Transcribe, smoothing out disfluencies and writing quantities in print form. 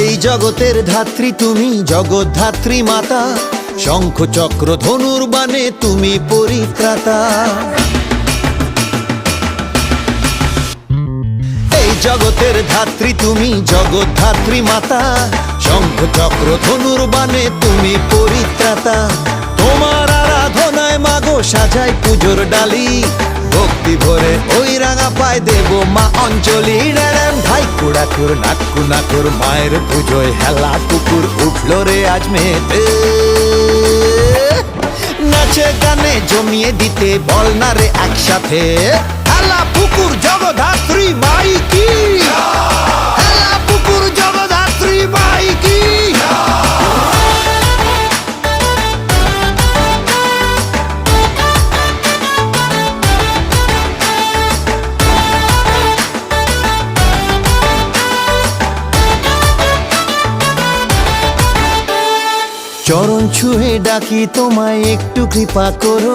এই জগতের ধাত্রী তুমি, জগদ্ধাত্রী মাতা, শঙ্খ চক্র ধনুর বাণে তুমি পরিত্রাতা। এই জগতের ধাত্রী তুমি, জগদ্ধাত্রী মাতা, শঙ্খ চক্র ধনুর বাণে তুমি পরিত্রাতা। তোমার আরাধনায় মাগো সাজাই পুজোর ডালি, ভক্তি ভরে ওই রাঙা পায় দেব মা অঞ্জলি। রেড়েম ভাই কুড়াকুর নাক্কু নাকুর, মায়ের পুজোয় হেলা কুকুর উঠলো রে আজ মেতে। নাচে গানে জমিয়ে দিতে বল না রে একসাথে, হেলা পুকুর জগদ্ধাত্রী মাই কি, হেলা পুকুর জগদ্ধাত্রী মাই কি। চরণ ছুঁয়ে ডাকি তোমায় একটু কৃপা করো।